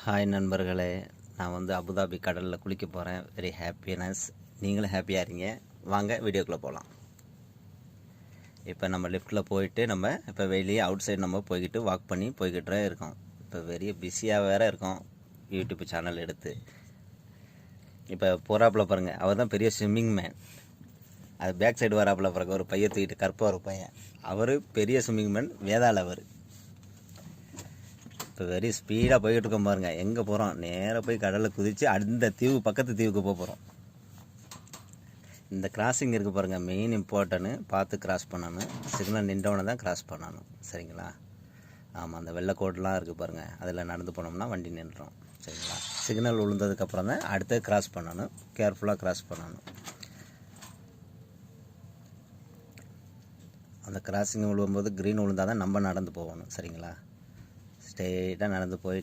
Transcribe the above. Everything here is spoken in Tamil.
ஹாய் நண்பர்களே, நான் வந்து அபுதாபி கடலில் குளிக்க போகிறேன். Very happiness. நீங்களும் ஹாப்பியாக இருங்க. வாங்க வீடியோக்குள்ளே போகலாம். இப்போ நம்ம லிஃப்ட்டில் போயிட்டு இப்போ வெளியே அவுட் சைடு நம்ம போய்கிட்டு வாக் பண்ணி போய்கிட்டே இருக்கோம். இப்போ வெரி பிஸியாக வேறு இருக்கோம் யூடியூப் சேனல் எடுத்து. இப்போ போகிறாப்புல பாருங்கள், அவர் தான் பெரிய ஸ்விம்மிங் மேன். அது பேக் சைடு வராப்புல பாருங்க, ஒரு பையன் தூக்கிட்டு கற்ப ஒரு பையன், அவர் பெரிய ஸ்விம்மிங் மேன், வேதாள் அவர். இப்போ வெரி ஸ்பீடாக போய்கிட்டு இருக்கோம் பாருங்கள். எங்கே போகிறோம்? நேராக போய் கடலில் குதித்து அந்த தீவு பக்கத்து தீவுக்கு போகிறோம். இந்த கிராசிங் இருக்குது பாருங்கள், மெயின் இம்பார்ட்டன்னு பார்த்து கிராஸ் பண்ணணும். சிக்னல் நின்றவனை தான் கிராஸ் பண்ணணும், சரிங்களா? ஆமாம், அந்த வெள்ளை கோட்டெலாம் இருக்குது பாருங்கள், அதில் நடந்து போனோம்னா வண்டி நின்றோம், சரிங்களா? சிக்னல் விழுந்ததுக்கப்புறம் தான் அடுத்து கிராஸ் பண்ணணும். கேர்ஃபுல்லாக கிராஸ் பண்ணணும். அந்த கிராசிங் விழும்போது க்ரீன் விழுந்தால் தான் நம்ம நடந்து போகணும், சரிங்களா? ஸ்ட்ரெயிட்டாக நடந்து போய்